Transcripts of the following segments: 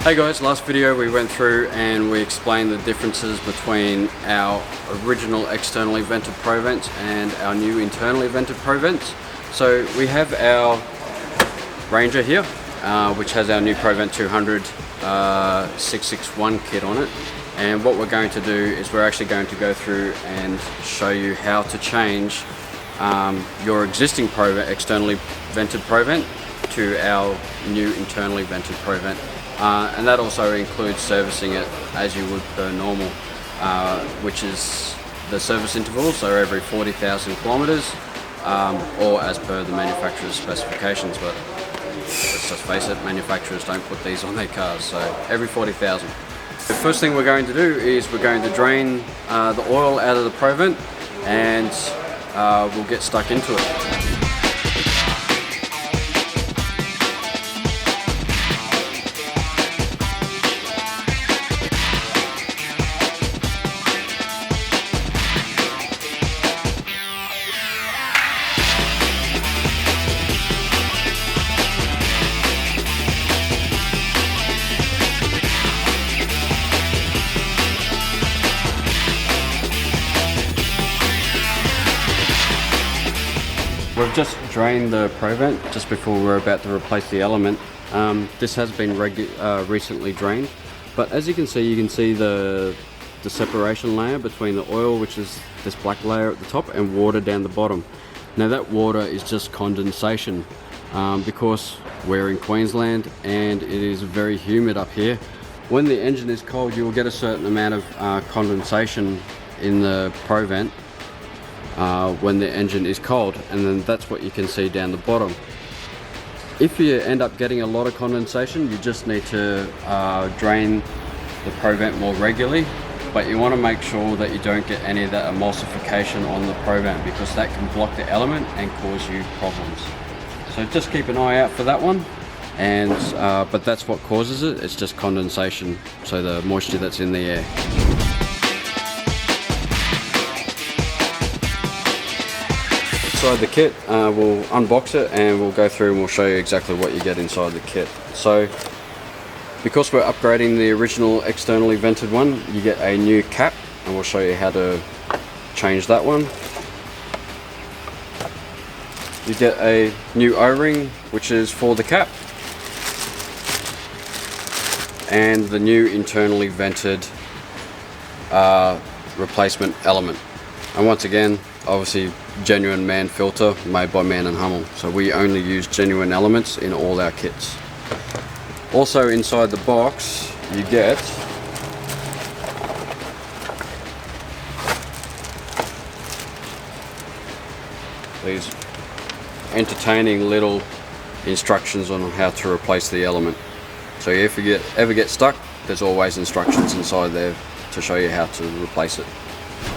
Hey guys, last video we went through and we explained the differences between our original externally vented Pro vents and our new internally vented Pro vents. So we have our Ranger here, which has our new Pro Vent 200 661 kit on it. And what we're going to do is we're actually going to go through and show you how to change your existing externally vented Pro Vent to our new internally vented Pro Vent. And that also includes servicing it as you would per normal, which is the service interval, so every 40,000 kilometers, or as per the manufacturer's specifications. But let's just face it, manufacturers don't put these on their cars, so every 40,000. The first thing we're going to do is we're going to drain the oil out of the Pro Vent, and we'll get stuck into it. We've just drained the Pro Vent just before we're about to replace the element. This has been recently drained, but as you can see the separation layer between the oil, which is this black layer at the top, and water down the bottom. Now that water is just condensation, because we're in Queensland and it is very humid up here. When the engine is cold, you will get a certain amount of condensation in the Pro Vent when the engine is cold, and then that's what you can see down the bottom. If you end up getting a lot of condensation, you just need to drain the Pro Vent more regularly, but you want to make sure that you don't get any of that emulsification on the Pro Vent, because that can block the element and cause you problems. So just keep an eye out for that one. And but that's what causes it. It's just condensation, so the moisture that's in the air. Inside the kit, we'll unbox it and we'll go through and we'll show you exactly what you get inside the kit. So because we're upgrading the original externally vented one, you get a new cap, and we'll show you how to change that one. You get a new O-ring, which is for the cap, and the new internally vented replacement element. And once again, obviously genuine MAN filter made by MAN and Hummel, so we only use genuine elements in all our kits. Also inside the box you get these entertaining little instructions on how to replace the element. So if you ever get stuck, there's always instructions inside there to show you how to replace it.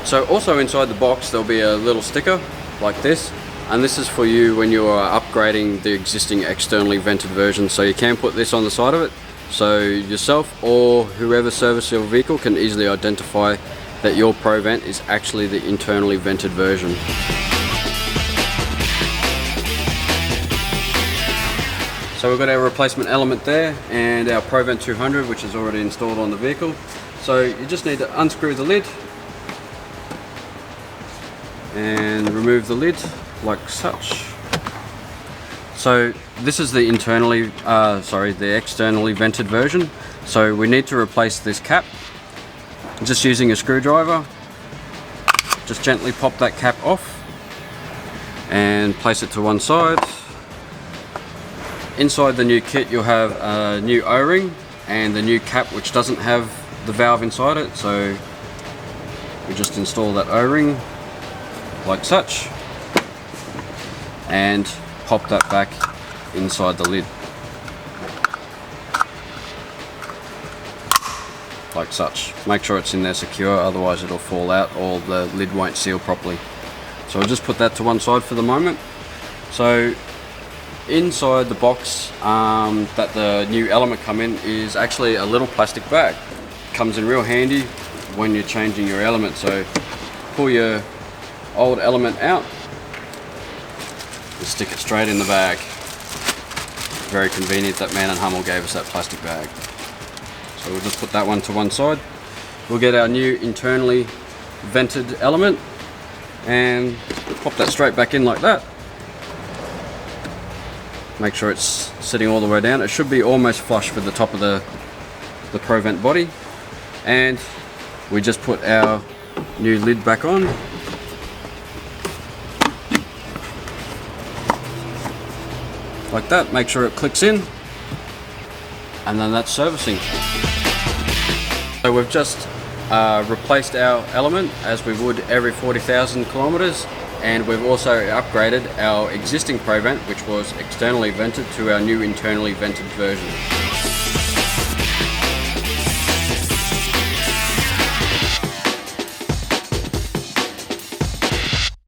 So also inside the box there'll be a little sticker like this, and this is for you when you are upgrading the existing externally vented version. So you can put this on the side of it, so yourself or whoever services your vehicle can easily identify that your Pro Vent is actually the internally vented version. So we've got our replacement element there and our Pro Vent 200, which is already installed on the vehicle. So you just need to unscrew the lid and remove the lid like such. So this is the the externally vented version. So we need to replace this cap. Just using a screwdriver, just gently pop that cap off and place it to one side. Inside the new kit you'll have a new O-ring and the new cap, which doesn't have the valve inside it. So we just install that O-ring like such and pop that back inside the lid like such. Make sure it's in there secure, otherwise it'll fall out or the lid won't seal properly. So I'll just put that to one side for the moment. So inside the box that the new element come in is actually a little plastic bag. Comes in real handy when you're changing your element. So pull your old element out and stick it straight in the bag. Very convenient that MAN and Hummel gave us that plastic bag. So we'll just put that one to one side. We'll get our new internally vented element and pop that straight back in like that. Make sure it's sitting all the way down. It should be almost flush with the top of the ProVent body. And we just put our new lid back on. Like that, make sure it clicks in. And then that's servicing. So we've just replaced our element as we would every 40,000 kilometers. And we've also upgraded our existing ProVent, which was externally vented, to our new internally vented version.